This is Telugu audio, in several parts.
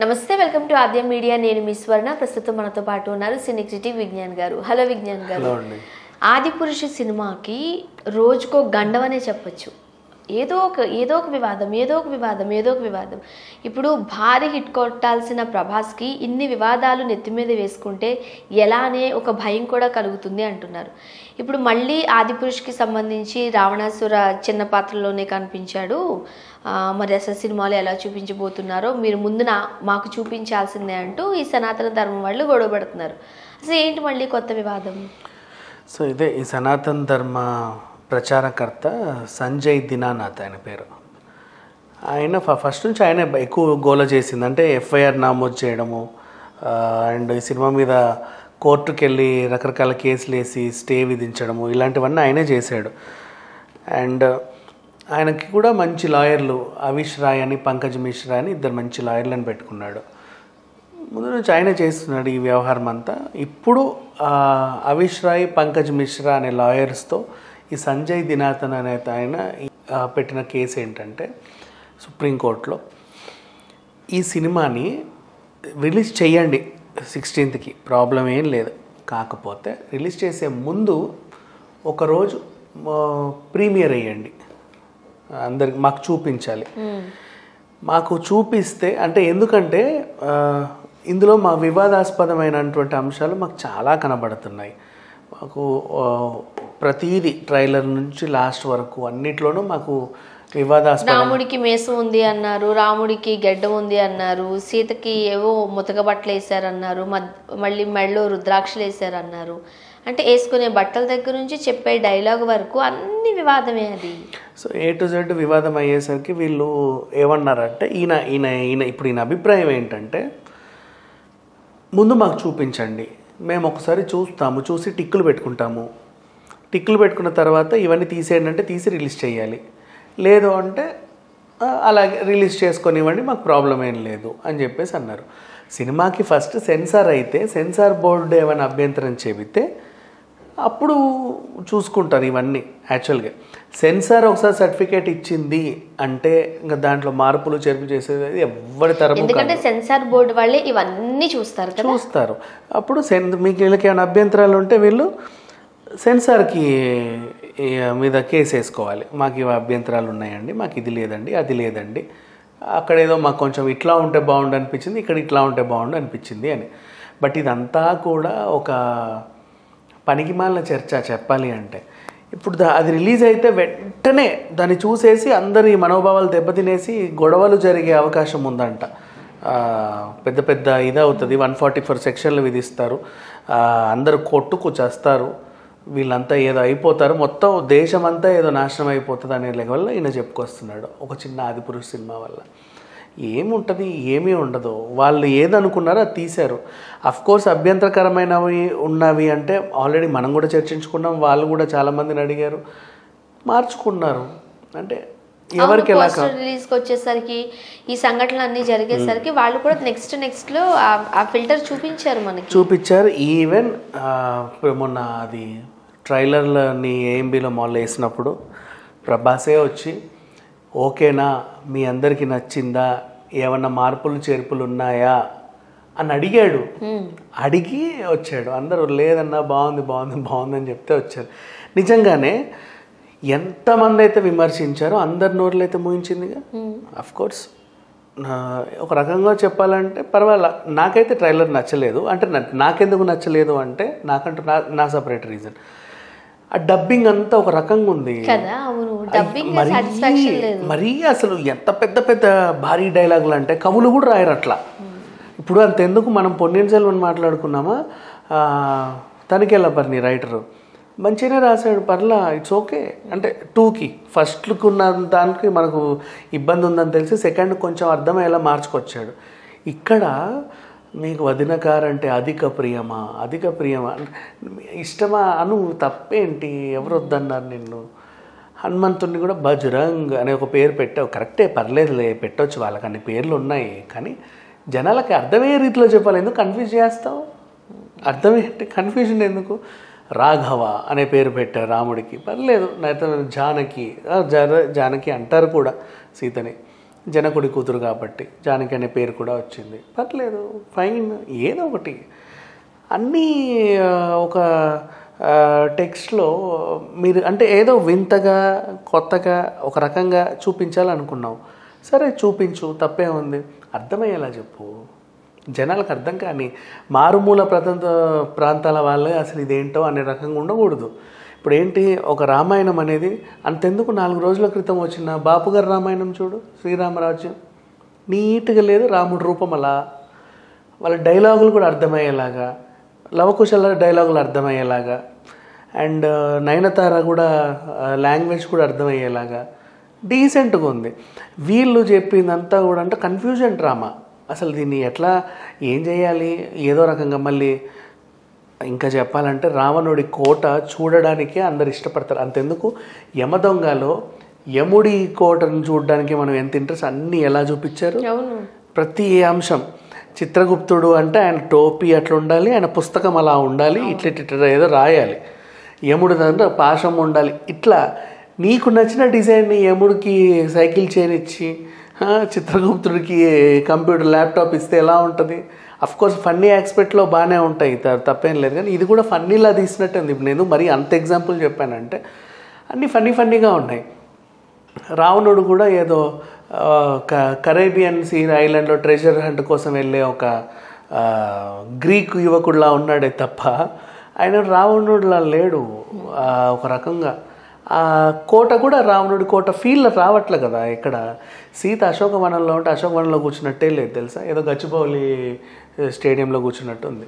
నమస్తే, వెల్కమ్ టు ఆద్యం మీడియా. నేను మీ స్వర్ణ. ప్రస్తుతం మనతో పాటు ఉన్నారు సినీ క్రిటిక్ విజ్ఞాన్ గారు. హలో విజ్ఞాన్ గారు. ఆదిపురుషు సినిమాకి రోజుకో గండవనే చెప్పొచ్చు. ఏదో ఒక వివాదం. ఇప్పుడు భారీ హిట్ కొట్టాల్సిన ప్రభాస్కి ఇన్ని వివాదాలు నెత్తి మీద వేసుకుంటే ఎలానే ఒక భయం కూడా కలుగుతుంది అంటున్నారు. ఇప్పుడు మళ్ళీ ఆదిపురుషుకి సంబంధించి రావణాసుర చిన్న పాత్రలోనే కనిపించాడు. మరి అసలు సినిమాలు ఎలా చూపించబోతున్నారో మీరు ముందు మాకు చూపించాల్సిందే అంటూ ఈ సనాతన ధర్మం వాళ్ళు గొడవ పడుతున్నారు. అసలు ఏంటి మళ్ళీ కొత్త వివాదం? సో ఇదే ఈ సనాతన ధర్మ ప్రచారకర్త సంజయ్ దినానాథ్ ఆయన పేరు. ఆయన ఫస్ట్ నుంచి ఆయన ఎక్కువ గోల చేసింది అంటే ఎఫ్ఐఆర్ నమోదు చేయడము అండ్ ఈ సినిమా మీద కోర్టుకు వెళ్ళి రకరకాల కేసులు వేసి స్టే విధించడము, ఇలాంటివన్నీ ఆయనే చేశాడు. అండ్ ఆయనకి కూడా మంచి లాయర్లు అవిష్ రాయ్ అని పంకజ్ మిశ్రా అని ఇద్దరు మంచి లాయర్లను పెట్టుకున్నాడు. ముందు నుంచి ఆయన చేస్తున్నాడు ఈ వ్యవహారం అంతా. ఇప్పుడు అవిష్ రాయ్ పంకజ్ మిశ్రా అనే లాయర్స్తో ఈ సంజయ్ దినాథన్ అనే ఆయన పెట్టిన కేసు ఏంటంటే సుప్రీంకోర్టులో ఈ సినిమాని రిలీజ్ చేయండి 16th, ప్రాబ్లం ఏం లేదు. కాకపోతే రిలీజ్ చేసే ముందు ఒకరోజు ప్రీమియర్ అయ్యండి, అందరికి మాకు చూపించాలి. మాకు చూపిస్తే అంటే ఎందుకంటే ఇందులో మా వివాదాస్పదమైనటువంటి అంశాలు మాకు చాలా కనబడుతున్నాయి. మాకు ప్రతిదీ ట్రైలర్ నుంచి లాస్ట్ వరకు అన్నిట్లోనూ మాకు వివాదాస్పదం. రాముడికి మేసం ఉంది అన్నారు, రాముడికి గెడ్డం ఉంది అన్నారు, సీతకి ఏవో ముతక బట్టలు వేసారన్నారు, మళ్ళీ మెళ్ళో రుద్రాక్షలు వేసారన్నారు. అంటే వేసుకునే బట్టల దగ్గర నుంచి చెప్పే డైలాగ్ వరకు అన్ని వివాదమే అది. సో A to Z వివాదం అయ్యేసరికి వీళ్ళు ఏమన్నారంటే ఈయన ఇప్పుడు ఈయన అభిప్రాయం ఏంటంటే ముందు మాకు చూపించండి, మేము ఒకసారి చూస్తాము, చూసి టిక్కులు పెట్టుకుంటాము. టిక్కులు పెట్టుకున్న తర్వాత ఇవన్నీ తీసేయండి అంటే తీసి రిలీజ్ చేయాలి, లేదు అంటే అలాగే రిలీజ్ చేసుకొనివ్వండి, మాకు ప్రాబ్లం ఏం లేదు అని చెప్పేసి అన్నారు. సినిమాకి ఫస్ట్ సెన్సార్ అయితే సెన్సార్ బోర్డు ఏమైనా అభ్యంతరం చెబితే అప్పుడు చూసుకుంటారు ఇవన్నీ. యాక్చువల్గా సెన్సార్ ఒకసారి సర్టిఫికేట్ ఇచ్చింది అంటే ఇంకా దాంట్లో మార్పులు చేర్పు చేసేది ఎవరి తరపు, ఎందుకంటే సెన్సార్ బోర్డు వాళ్ళే ఇవన్నీ చూస్తారు. అప్పుడు మీకు వీళ్ళకి ఏమైనా అభ్యంతరాలు ఉంటే వీళ్ళు సెన్సార్కి మీద కేసు వేసుకోవాలి. మాకు ఇవి అభ్యంతరాలు ఉన్నాయండి, మాకు ఇది లేదండి, అది లేదండి, అక్కడ ఏదో మాకు కొంచెం ఇట్లా ఉంటే బాగుండు అనిపించింది, ఇక్కడ ఇట్లా ఉంటే బాగుండు అనిపించింది అని. బట్ ఇదంతా కూడా ఒక పనికిమాలిన చర్చ చెప్పాలి అంటే. ఇప్పుడు అది రిలీజ్ అయితే వెంటనే దాన్ని చూసేసి అందరి మనోభావాలు దెబ్బతినేసి గొడవలు జరిగే అవకాశం ఉందంట. పెద్ద ఇదవుతుంది, 144 సెక్షన్లు విధిస్తారు, అందరూ కొట్టుకు చేస్తారు, వీళ్ళంతా ఏదో అయిపోతారు, మొత్తం దేశమంతా ఏదో నాశనం అయిపోతుంది అనే లెవెల్ ఈయన చెప్పుకొస్తున్నాడు ఒక చిన్న ఆదిపురుషు సినిమా వల్ల. ఏముంటుంది, ఏమీ ఉండదు. వాళ్ళు ఏదనుకున్నారో అది తీశారు. అఫ్కోర్స్ అభ్యంతరకరమైనవి ఉన్నవి అంటే ఆల్రెడీ మనం కూడా చర్చించుకున్నాం, వాళ్ళు కూడా చాలామందిని అడిగారు, మార్చుకున్నారు. అంటే ఎవరికి ఎలా రిలీజ్కి వచ్చేసరికి ఈ సంఘటనలు అన్నీ జరిగేసరికి వాళ్ళు కూడా నెక్స్ట్లో ఆ ఫిల్టర్ చూపించారు. ఈవెన్ మొన్న అది ట్రైలర్లని AMBలో మాల్లో వేసినప్పుడు ప్రభాసే వచ్చి ఓకేనా, మీ అందరికీ నచ్చిందా, ఏమన్నా మార్పులు చేర్పులు ఉన్నాయా అని అడిగాడు. అడిగి వచ్చాడు. అందరూ లేదన్నా బాగుంది అని చెప్తే వచ్చారు. నిజంగానే ఎంతమంది అయితే విమర్శించారో అందరి నోర్లు అయితే మూయించిందిగా. అఫ్కోర్స్ ఒక రకంగా చెప్పాలంటే పర్వాలా, నాకైతే ట్రైలర్ నచ్చలేదు. అంటే నాకెందుకు నచ్చలేదు అంటే నాకంటూ నా సపరేట్ రీజన్, ఆ డబ్బింగ్ అంతా ఒక రకంగా ఉంది. మరీ అసలు ఎంత పెద్ద భారీ డైలాగులు అంటే కవులు కూడా రాయరు అట్లా. ఇప్పుడు అంతెందుకు, మనం పొన్నియిన్ సెల్వన్ మాట్లాడుకున్నామా, తనికెళ్ళపర్ని రైటరు మంచిగానే రాశాడు, పర్లా, ఇట్స్ ఓకే. అంటే 2కి ఫస్ట్కి ఉన్న దానికి మనకు ఇబ్బంది ఉందని తెలిసి సెకండ్ కొంచెం అర్థమయ్యేలా మార్చుకొచ్చాడు. ఇక్కడ మీకు వదినకారంటే అధిక ప్రియమా ఇష్టమా అను, తప్పేంటి, ఎవరు వద్దన్నారు నిన్ను. హనుమంతుడిని కూడా బజరంగ్ అనే ఒక పేరు పెట్టావు, కరెక్టే, పర్లేదులే, పెట్టవచ్చు, వాళ్ళకి అన్ని పేర్లు ఉన్నాయి, కానీ జనాలకి అర్థమయ్యే రీతిలో చెప్పాలి. ఎందుకు కన్ఫ్యూజ్ చేస్తావు? అర్థమేంటి, కన్ఫ్యూజన్ ఎందుకు? రాఘవ అనే పేరు పెట్టారు రాముడికి, పర్లేదు. జానకి అంటారు కూడా సీతని. జనకుడి కూతురు కాబట్టి జానకి అనే పేరు కూడా వచ్చింది, పర్లేదు, ఫైన్, ఏదో ఒకటి. అన్నీ ఒక టెక్స్ట్లో మీరు అంటే ఏదో వింతగా కొత్తగా ఒక రకంగా చూపించాలనుకున్నావు, సరే చూపించు, తప్పే ఉంది, అర్థమయ్యేలా చెప్పు, జనాలకు అర్థం కానీ. మారుమూల ప్రాంతాల వాళ్ళే అసలు ఇదేంటో అనే రకంగా ఉండకూడదు. ఇప్పుడు ఏంటి, ఒక రామాయణం అనేది అంతెందుకు 4 రోజుల క్రితం వచ్చిన బాపుగారి రామాయణం చూడు, శ్రీరామరాజ్యం, నీట్గా లేదు, రాముడి రూపం అలా, వాళ్ళ డైలాగులు కూడా అర్థమయ్యేలాగా, లవకుశల డైలాగులు అర్థమయ్యేలాగా, అండ్ నయనతార కూడా లాంగ్వేజ్ కూడా అర్థమయ్యేలాగా డీసెంట్గా ఉంది. వీళ్ళు చెప్పిందంతా కూడా అంటే కన్ఫ్యూజన్ డ్రామా. అసలు దీన్ని ఎట్లా ఏం చేయాలి, ఏదో రకంగా. మళ్ళీ ఇంకా చెప్పాలంటే రావణుడి కోట చూడడానికే అందరు ఇష్టపడతారు. అంతెందుకు యమదొంగలో యముడి కోటను చూడడానికి మనం ఎంత ఇంట్రెస్ట్, అన్నీ ఎలా చూపించారు, ప్రతి అంశం. చిత్రగుప్తుడు అంటే ఆయన టోపీ అట్లా ఉండాలి, ఆయన పుస్తకం అలా ఉండాలి, ఇట్లా ఏదో రాయాలి. యముడు అంటే పాశం ఉండాలి. ఇట్లా నీకు నచ్చిన డిజైన్ని యముడికి సైకిల్ చైన్ ఇచ్చి చిత్రగుప్తుడికి కంప్యూటర్ ల్యాప్టాప్ ఇస్తే ఎలా ఉంటుంది? అఫ్కోర్స్ ఫన్నీ ఆస్పెక్ట్లో బాగానే ఉంటాయి, తప్పేం లేదు, కానీ ఇది కూడా ఫన్నీలా తీసినట్టే ఉంది. ఇప్పుడు నేను మరి అంత ఎగ్జాంపుల్ చెప్పానంటే అన్నీ ఫన్నీగా ఉన్నాయి. రావణుడు కూడా ఏదో కరేబియన్ సీ ఐలాండ్లో ట్రెజర్ హంట్ కోసం వెళ్ళే ఒక గ్రీక్ యువకుడిలా ఉన్నాడే తప్ప ఆయన రావణుడిలా లేడు. ఒక రకంగా ఆ కోట కూడా రావణుడి కోట ఫీల్ రావట్లే కదా. ఇక్కడ సీత అశోకవనంలో ఉంటే అశోకవనంలో కూర్చున్నట్టే లేదు తెలుసా, ఏదో గచ్చిబౌలి స్టేడియంలో కూర్చున్నట్టు ఉంది,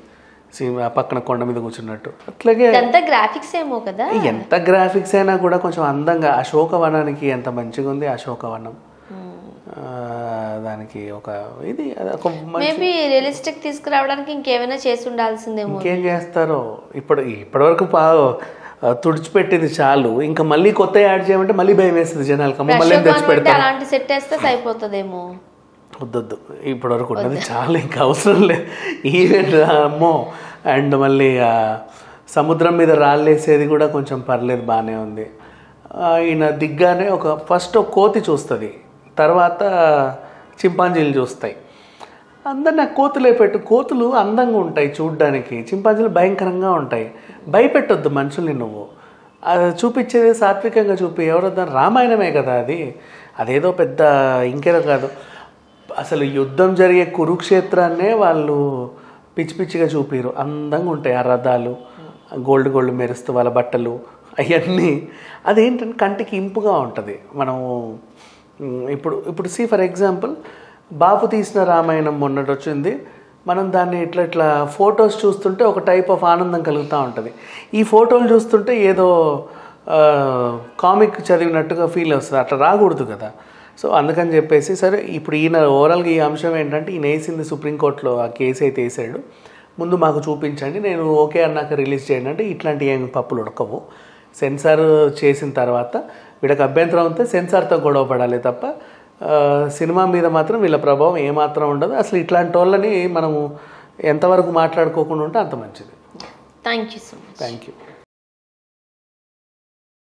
పక్కన కొండ మీద కూర్చున్నట్టు. అట్లాగే గ్రాఫిక్స్ ఏమో కదా, ఎంత గ్రాఫిక్స్ అయినా కూడా కొంచెం అందంగా. అశోకవనానికి ఎంత మంచిగా ఉంది అశోకవనం, దానికి ఒక ఇది మేబీ రియలిస్టిక్ తీసుకురావడానికి ఇంకేమైనా చేసి ఉండాల్సిందేమో. ఇంకేం చేస్తారో, ఇప్పటివరకు తుడిచిపెట్టింది చాలు, ఇంకా మళ్ళీ కొత్త యాడ్ చేయమంటే మళ్ళీ భయం వేస్తుంది జనాలకు, మళ్ళీ తెచ్చి పెడతారు. అలాంటి సెట్ వేస్తే సరిపోతుందేమో. వద్దొద్దు, ఇప్పటివరకు ఉన్నది చాలా, ఇంకా అవసరం లేదు. ఈవెంట్ అమ్మో. అండ్ మళ్ళీ సముద్రం మీద రాళ్ళేసేది కూడా కొంచెం పర్లేదు, బాగానే ఉంది. ఈయన దిగ్గానే ఫస్ట్ ఒక కోతి చూస్తుంది, తర్వాత చింపాంజీలు చూస్తాయి. అందరు నాకు కోతులే పెట్టు, కోతులు అందంగా ఉంటాయి చూడ్డానికి, చింపాంజీలు భయంకరంగా ఉంటాయి. భయపెట్టొద్దు మనుషుల్ని నువ్వు, అది చూపించేది సాత్వికంగా చూపి. ఎవరొద్దా, రామాయణమే కదా అది, అదేదో పెద్ద ఇంకేదో కాదు. అసలు యుద్ధం జరిగే కురుక్షేత్రాన్నే వాళ్ళు పిచ్చి పిచ్చిగా చూపిరు, అందంగా ఉంటాయి ఆ రథాలు, గోల్డ్ మెరుస్తూ వాళ్ళ బట్టలు అవన్నీ. అదేంటంటే కంటికి ఇంపుగా ఉంటుంది. మనము ఇప్పుడు ఫర్ ఎగ్జాంపుల్ బాపు తీసిన రామాయణం మొన్నటి వచ్చింది, మనం దాన్ని ఇట్లా ఫొటోస్ చూస్తుంటే ఒక టైప్ ఆఫ్ ఆనందం కలుగుతూ ఉంటుంది. ఈ ఫోటోలు చూస్తుంటే ఏదో కామిక్ చదివినట్టుగా ఫీల్ వస్తుంది, అట్లా రాకూడదు కదా. సో అందుకని చెప్పేసి సరే, ఇప్పుడు ఈయన ఓవరాల్గా ఈ అంశం ఏంటంటే, ఈయన వేసింది సుప్రీంకోర్టులో ఆ కేసు అయితే వేసాడు, ముందు మాకు చూపించండి, నేను ఓకే అన్నాక రిలీజ్ చేయండి అంటే ఇట్లాంటి ఏం పప్పులు ఉడకవు. సెన్సార్ చేసిన తర్వాత వీళ్ళకి అభ్యంతరం ఉంటే సెన్సార్తో గొడవ పడాలి తప్ప సినిమా మీద మాత్రం వీళ్ళ ప్రభావం ఏమాత్రం ఉండదు. అసలు ఇట్లాంటి వాళ్ళని మనము ఎంతవరకు మాట్లాడుకోకుండా ఉంటే అంత మంచిది. Thank you so much. Thank you.